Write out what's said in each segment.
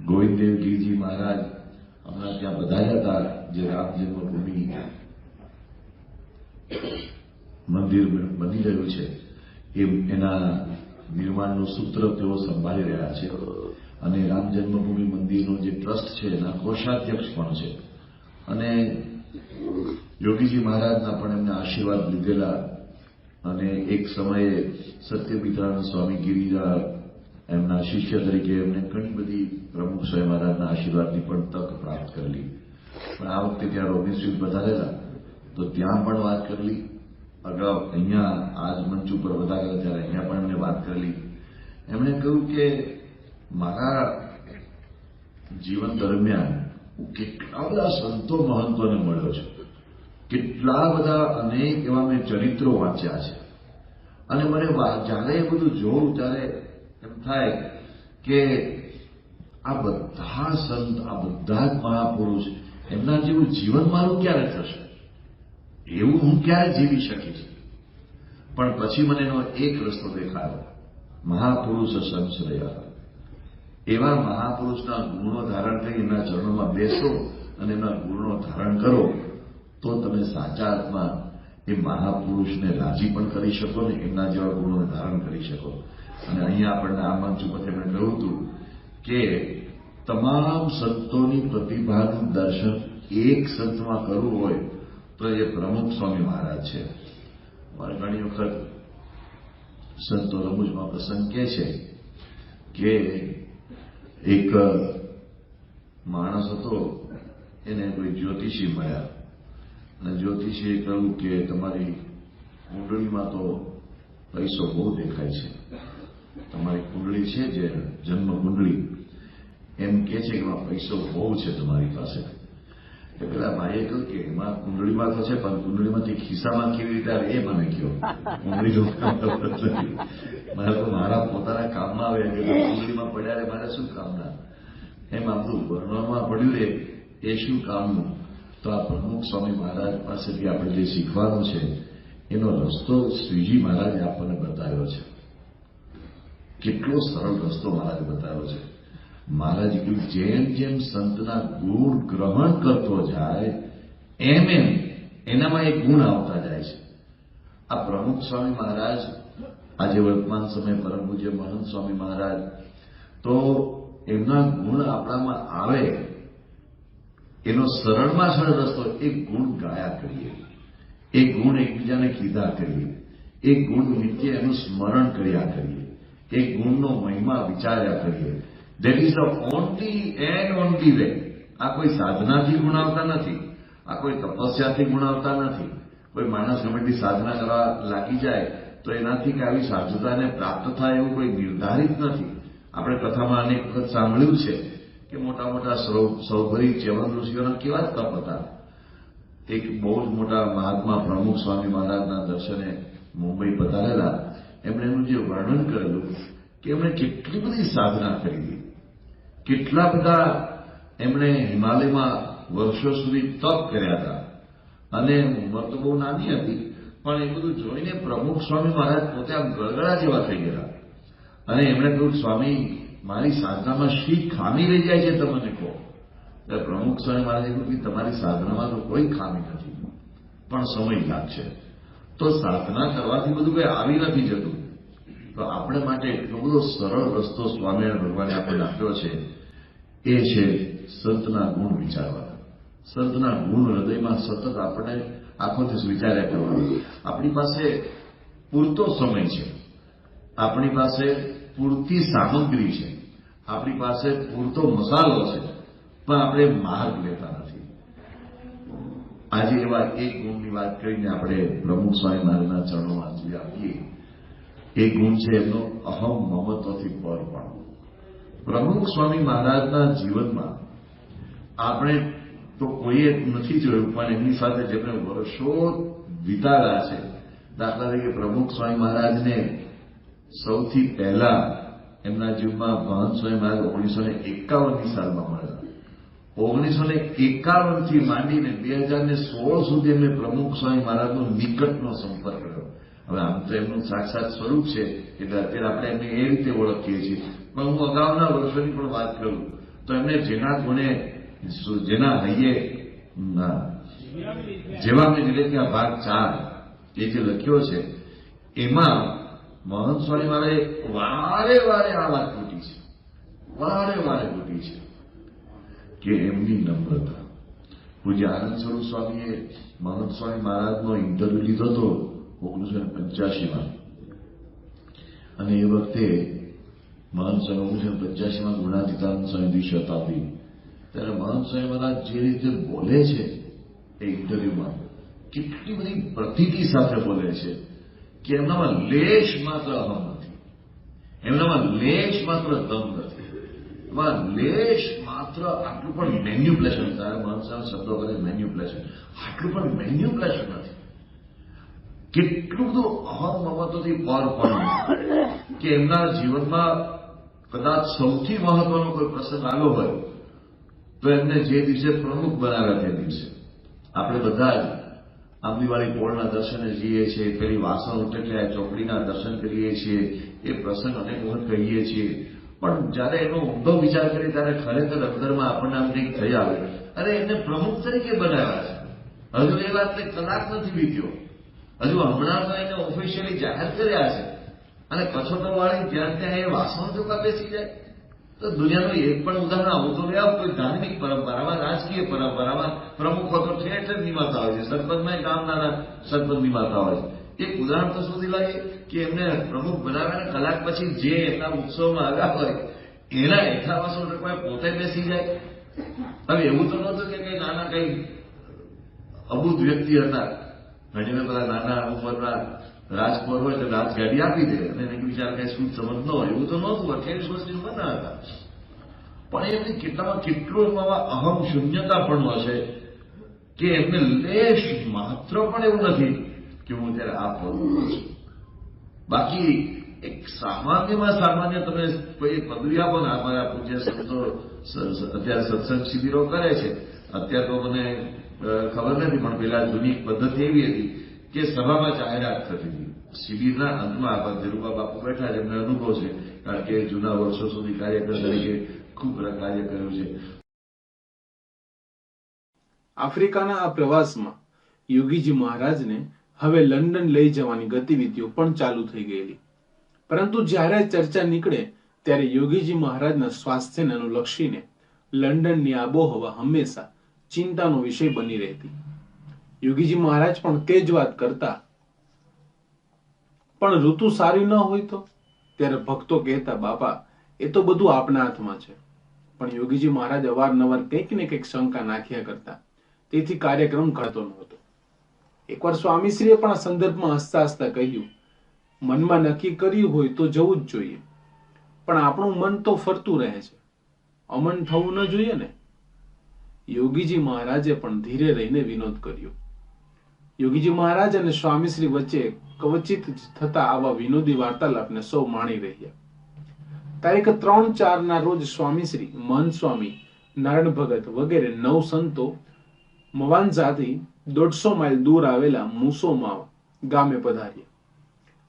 ગોવિંદદેવગીરીજી મહારાજ હમણાં ત્યાં પધાર્યા હતા, જે રામ જન્મભૂમિ મંદિર બની રહ્યું છે એના નિર્માણનું સૂત્ર તેઓ સંભાળી રહ્યા છે અને રામ જન્મભૂમિ મંદિરનો જે ટ્રસ્ટ છે એના કોષાધ્યક્ષ પણ છે અને યોગીજી મહારાજના પણ એમને આશીર્વાદ લીધેલા અને એક સમયે સત્યમિત્રાનંદ સ્વામી ગિરિજા એમના શિષ્ય તરીકે એમને ઘણી બધી પ્રમુખ સ્વામી મહારાજના આશીર્વાદની પણ તક પ્રાપ્ત કરેલી. પણ આ વખતે ત્યાં રોબિન્સન પધારેલા તો ત્યાં પણ વાત કરેલી. અગાઉ અહીંયા આજ મંચ ઉપર વધારેલા ત્યારે અહીંયા પણ એમને વાત કરેલી. એમણે કહ્યું કે મારા જીવન દરમિયાન કેટલા બધા સંતો મહંતોને મળ્યો છે, કેટલા બધા અનેક એવા મેં ચરિત્રો વાંચ્યા છે અને મને જ્યારે એ બધું જોઉં ત્યારે એમ થાય કે આ બધા સંત, આ બધા જ મહાપુરુષ, એમના જેવું જીવન મારું ક્યારે થશે, એવું હું ક્યારે જીવી શકીશ. પણ પછી મને એનો એક રસ્તો દેખાયો, મહાપુરુષ સંશ્રય. એવા મહાપુરુષના ગુણો ધારણ કરી એમના ચરણોમાં બેસો અને એમના ગુણો ધારણ કરો તો તમે સાચા અર્થમાં એ મહાપુરુષને રાજી પણ કરી શકો ને એમના જેવા ગુણોને ધારણ કરી શકો. અને અહીંયા આપણને આ મંચ ઉપર એમણે કહ્યું હતું કે તમામ સંતોની પ્રતિભાનું દર્શન એક સંતમાં કરવું હોય તો એ પ્રમુખ સ્વામી મહારાજ છે. મારે ઘણી વખત સંતો રમૂજમાં પ્રસંગ કહે છે કે એક માણસ હતો, એને કોઈ જ્યોતિષી મળ્યા અને જ્યોતિષીએ કહ્યું કે તમારી કુંડળીમાં તો પૈસો બહુ દેખાય છે, તમારી કુંડળી છે જે જન્મ કુંડળી એમ કે છે કે એમાં પૈસો બહુ છે તમારી પાસે. એ પેલા ભાઈએ કહ્યું કે એમાં કુંડળીમાં તો છે પણ કુંડળીમાંથી ખિસ્સામાં કેવી રીતે આવે એ મને કહો. કુંડળી મારે તો મારા પોતાના કામમાં આવે કે કુંડળીમાં પડ્યા મારે શું કામના, એમ આપણું વર્ણનમાં પડ્યું રે એ શું કામનું. તો આ પ્રમુખ સ્વામી મહારાજ પાસેથી આપણે જે શીખવાનું છે એનો રસ્તો શ્રીજી મહારાજે આપણને બતાવ્યો છે. કેટલો સરળ રસ્તો મહારાજે બતાવ્યો છે. મહારાજે કહ્યું જેમ જેમ સંતના ગુણ ગ્રહણ કરતો જાય એમ એમ એનામાં એક ગુણ આવતા જાય છે. આ પ્રમુખ સ્વામી મહારાજ, આજે વર્તમાન સમય પરમ પૂજ્ય મહંત સ્વામી મહારાજ, તો એમના ગુણ આપણામાં આવે એનો સરળમાં સરળ રસ્તો એક ગુણ ગાયા કરીએ, એક ગુણ એકબીજાને કીધા કરીએ, એક ગુણ નિત્ય એનું સ્મરણ કર્યા કરીએ, એક ગુણનો મહિમા વિચાર્યા કરીએ. That is the only and only way. આ કોઈ સાધનાથી ગુણ આવતા નથી, આ કોઈ તપસ્યાથી ગુણ આવતા નથી. કોઈ માણસ ગમે સાધના કરવા લાગી જાય તો એનાથી કે આવી સાધુતાને પ્રાપ્ત થાય એવું કોઈ નિર્ધારિત નથી. આપણે કથામાં અનેક વખત સાંભળ્યું છે કે મોટા મોટા સૌભરી ચ્યવન ઋષિઓના કેવા તપ હતા. એક બહુ જ મોટા મહાત્મા પ્રમુખ સ્વામી મહારાજના દર્શને મુંબઈ પધારેલા, એમણે એનું જે વર્ણન કરેલું કે એમણે કેટલી બધી સાધના કરી, કેટલા બધા એમણે હિમાલયમાં વર્ષો સુધી તપ કર્યા હતા અને ઉંમર તો બહુ નાની હતી પણ એ બધું જોઈને પ્રમુખ સ્વામી મહારાજ પોતે આમ ગળગળા જેવા થઈ ગયા અને એમણે કહ્યું સ્વામી મારી સાધનામાં શી ખામી રહી જાય છે તમને કહો. ત્યારે પ્રમુખ સ્વામી મહારાજે કહ્યું કે તમારી સાધનામાં તો કોઈ ખામી નથી પણ સમય લાગશે. તો સાધના કરવાથી બધું કંઈ આવી નથી જતું. તો આપણે માટે એટલો બધો સરળ રસ્તો સ્વામિનારાયણ ભગવાને આપણને આપ્યો છે, એ છે સંતના ગુણ વિચારવાના. સંતના ગુણ હૃદયમાં સતત આપણે આખો દિવસ વિચાર્યા કરવાનું. આપણી પાસે પૂરતો સમય છે, આપણી પાસે પૂરતી સામગ્રી છે, આપણી પાસે પૂરતો મસાલો છે, પણ આપણે માર્ગ લેતા નથી. આજે એવા એક ગુણની વાત કરીને આપણે પ્રમુખ સ્વામી મહારાજના ચરણોમાં અંજલિ આપીએ. એ ગુણ છે એમનો અહમ મમત્વથી પરપણ. પ્રમુખ સ્વામી મહારાજના જીવનમાં આપણે તો કોઈએ નથી જોયું પણ એમની સાથે જેમણે વર્ષો વિતાવ્યા છે. દાખલા તરીકે પ્રમુખ સ્વામી મહારાજને સૌથી પહેલા એમના જીવનમાં મહંત સ્વામી મહારાજ 1951ની સાલમાં મળેલા. 1951થી માંડીને 2016 સુધી એમને પ્રમુખ સ્વામી મહારાજનો નિકટનો સંપર્ક કર્યો. હવે આમ તો એમનું સાક્ષાત સ્વરૂપ છે એટલે અત્યારે આપણે એમને એ રીતે ઓળખીએ છીએ, પણ હું અગાઉના વર્ષોની પણ વાત કરું તો તો એમને જેના ગુણે જેના હૈયે જેવા મેં નિલેખ્યા ભાગ 4 એ જે લખ્યો છે એમાં મહંત સ્વામી મહારાજે વારે વારે આ વાત પૂટી છે, વારે વારે પૂટી છે કે એમની નમ્રતા. પૂજ્ય આનંદ સ્વરૂપ સ્વામીએ મહંત સ્વામી મહારાજનો ઇન્ટરવ્યુ લીધો હતો 1985માં, અને એ વખતે મહંત સ્વામી 1985માં ગુણાતીતાનંદ સ્વામી દ્વિશતાબ્દી, ત્યારે મહંત સ્વામી મહારાજ જે રીતે બોલે છે એ ઇન્ટરવ્યુમાં, કેટલી બધી પ્રતીતિ સાથે બોલે છે કે એમનામાં લેશ માત્ર અહમ નથી, એમનામાં લેશ માત્ર દમ નથી, એમાં લેશ માત્ર આટલું પણ મેન્યુપ્લેશન, ત્યારે મહંત સ્વામી શબ્દો કરે મેન્યુપ્લેશન, આટલું પણ મેન્યુપ્લેશન નથી. કેટલું બધું અહમ મમત્વથી પર કે એમના જીવનમાં કદાચ સૌથી મહત્વનો કોઈ પ્રસંગ આવ્યો હોય તો એમને જે દિવસે પ્રમુખ બનાવ્યા તે દિવસે આપણે બધા જ આંબલીવાળી પોળના દર્શને જઈએ છીએ, પેલી વાસણ ઉટકલ્યા ચોકડીના દર્શન કરીએ છીએ, એ પ્રસંગ અનેક વખત કહીએ છીએ, પણ જયારે એનો ઊંડો વિચાર કરીએ ત્યારે ખરેખર અંદરમાં આપણને આમ કંઈક થઈ આવે, અરે એમને પ્રમુખ તરીકે બનાવ્યા છે. હજુ એ વાતને કલાક નથી વીત્યો, હજુ હમણાં તો એને ઓફિશિયલી જાહેર કર્યા છે, અને કછોટો વાળી જ્યાં ત્યાં એ વાસણો ચોકા બેસી જાય. તો દુનિયાનું એક પણ ઉદાહરણ આવું તો લેવા, કોઈ ધાર્મિક પરંપરામાં, રાજકીય પરંપરામાં પ્રમુખો તો ઠેર ઠેર નિમાતા હોય છે, સરપંચમાં ગામ નાના સરપંચ નિમાતા હોય છે. એક ઉદાહરણ તો સુધી લાગે કે એમને પ્રમુખ બનાવ્યા કલાક પછી જે એમના ઉત્સવમાં આવ્યા હોય એના એઠા વાસણો ટકવા પોતે બેસી જાય. હવે એવું તો નહોતું કે કઈ નાના કઈ અબુધ વ્યક્તિ હતા, ઘણી બધા નાના ઉંમરના રાજકોર હોય તો રાજગાડી આપી દે અને એને વિચાર કઈ શું સમજ ન હોય, એવું તો નહોતું. 28 વર્ષની બના હતા, પણ એમની કેટલામાં કેટલું એમાં અહમ શૂન્યતા પણ હશે કે એમને લેશ માત્ર પણ એવું નથી કે હું ત્યારે આ કરું છું. બાકી એક સામાન્યમાં સામાન્ય તમે કોઈ પદવી આપો ને, અમારા પૂજ્ય સંતો અત્યારે સત્સંગ શિબિરો કરે છે, અત્યારે તો મને ખબર નથી, પણ પેલા જૂની પદ્ધતિ એવી હતી કે સભામાં જાહેરાત થતી હતી. શિબિરના અંતમાં આપણા ધીરુભા બાપુ બેઠા છે, એમને અનુભવ છે, કારણ કે જૂના વર્ષો સુધી કાર્યકર તરીકે ખૂબ કાર્ય કર્યું છે. આફ્રિકાના આ પ્રવાસમાં યોગીજી મહારાજને હવે લંડન લઈ જવાની ગતિવિધિઓ પણ ચાલુ થઈ ગયેલી, પરંતુ જ્યારે ચર્ચા નીકળે ત્યારે યોગીજી મહારાજના સ્વાસ્થ્યને અનુલક્ષીને લંડનની આબોહવા હંમેશા ચિંતાનો વિષય બની રહેતી. યોગીજી મહારાજ પણ તે જ વાત કરતા, પણ ઋતુ સારી ન હોય તો? ત્યારે ભક્તો કહેતા, બાપા એ તો બધું આપના હાથમાં છે. પણ યોગીજી મહારાજ અવારનવાર કંઈક ને કંઈક શંકા નાખ્યા કરતા, તેથી કાર્યક્રમ ઘડતો નહોતો. એકવાર સ્વામીશ્રીએ પણ આ સંદર્ભમાં હસતા હસતા કહ્યું, મનમાં નક્કી કર્યું હોય તો જવું જ જોઈએ, પણ આપણું મન તો ફરતું રહે છે, અમન થવું ન જોઈએ ને. યોગીજી મહારાજે પણ ધીરે રહીને વિનોદ કર્યો. યોગીજી મહારાજ અને સ્વામીશ્રી વચ્ચે કવચિત થતા આવા વિનોદી વાર્તાલાપને સૌ માણી રહ્યા. તારીખ 3-4 ના રોજ સ્વામીશ્રી, મહંત સ્વામી, નારાયણ ભગત વગેરે 9 સંતો મવાનઝાથી 150 માઇલ દૂર આવેલા મુસોમા ગામે પધાર્યા.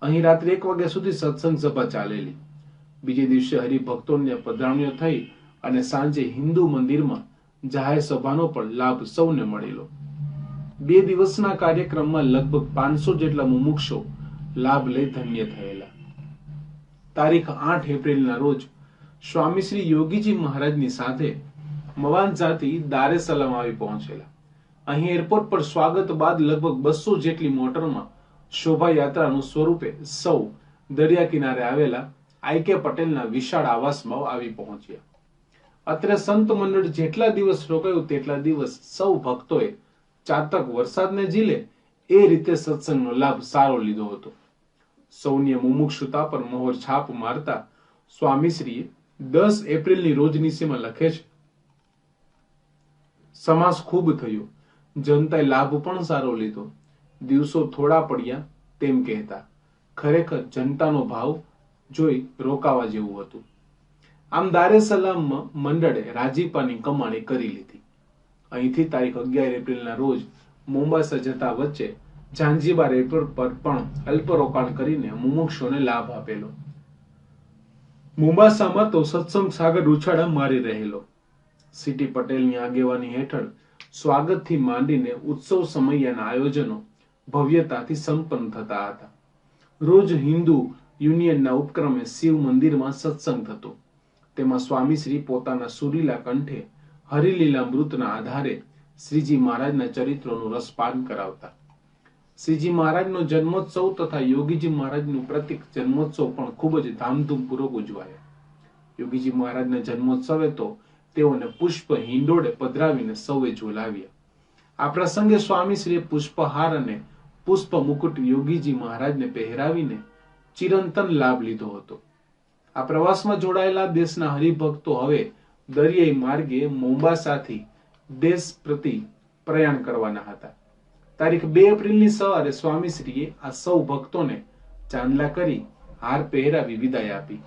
અહીં રાત્રે 1 વાગ્યા સુધી સત્સંગ સભા ચાલેલી. બીજે દિવસે હરિભક્તોને પધરામણીઓ થઈ અને સાંજે હિન્દુ મંદિરમાં જાહેર સભાનો પણ લાભ સૌને મળેલો. 2 દિવસના કાર્યક્રમમાં લગભગ 500 જેટલા મુમુક્ષો લાભ લઈ ધન્ય થયેલા. તારીખ 8 એપ્રિલના રોજ સ્વામીશ્રી યોગીજી મહારાજની સાથે મવાનઝાથી દારે સલામ આવી પહોંચેલા. અહીં એરપોર્ટ પર સ્વાગત બાદ લગભગ 200 જેટલી મોટરમાં શોભાયાત્રાનું સ્વરૂપે સૌ દરિયા કિનારે આવેલા આઈ.કે. પટેલના વિશાળ આવાસમાં આવી પહોંચ્યા. અત્રે સંત મંડળ જેટલા દિવસ રોકાયું તેટલા દિવસ સૌ ભક્તોએ ચાતક વરસાદને ઝીલે એ રીતે સત્સંગનો લાભ સારો લીધો હતો. સૌની મુમુક્ષુતા પર મોહર છાપ મારતા સ્વામીશ્રીએ 10 એપ્રિલની રોજનીશીમાં લખે છે, સમાસ ખૂબ થયો, જનતાએ લાભ પણ સારો લીધો, દિવસો થોડા પડ્યા તેમ કહેતા, ખરેખર જનતાનો ભાવ જોઈ રોકાવા જેવું હતું. આમ દારે સલામમાં મંડળે રાજીપાની કમાણી કરી લીધી. અહીંથી તારીખ 11 એપ્રિલના રોજ મોમ્બાસા જતા વચ્ચે ઝાંઝીબાર એરપોર્ટ પર પણ અલ્પ રોકાણ કરીને મુમુક્ષોને લાભ આપેલો. મોમ્બાસામાં તો સત્સંગ સાગર ઉછાળા મારી રહેલો. સીટી પટેલની આગેવાની હેઠળ સ્વાગતથી માંડીને ઉત્સવ સમયના આયોજનો ભવ્યતાથી સંપન્ન થતા હતા. રોજ હિન્દુ યુનિયનના ઉપક્રમે શિવ મંદિરમાં સત્સંગ થતો. તેમાં સ્વામીશ્રી પોતાના સુરીલા કંઠે હરિલીલામૃતના આધારે શ્રીજી મહારાજના ચરિત્રોનું રસપાન કરાવતા. શ્રીજી મહારાજનો જન્મોત્સવ તથા યોગીજી મહારાજનું પ્રતિક જન્મોત્સવ પણ ખૂબ જ ધામધૂમપૂર્વક ઉજવાયા. યોગીજી મહારાજના જન્મોત્સવે તો તેઓને પુષ્પ હિંડોળે પધરાવીને સૌએ ઝુલાવ્યા. આ પ્રસંગે સ્વામીશ્રીએ પુષ્પહાર અને પુષ્પ મુકુટ યોગીજી મહારાજને પહેરાવીને ચિરંતન લાભ લીધો હતો. આ પ્રવાસમાં જોડાયેલા દેશના હરિભક્તો હવે દરિયાઈ માર્ગે મોમ્બાસાથી દેશ પ્રતિ પ્રયાણ કરવાના હતા. તારીખ 2 એપ્રિલની સવારે સ્વામીશ્રીએ આ સૌ ભક્તોને ચાંદલા કરી હાર પહેરાવી વિદાય આપી.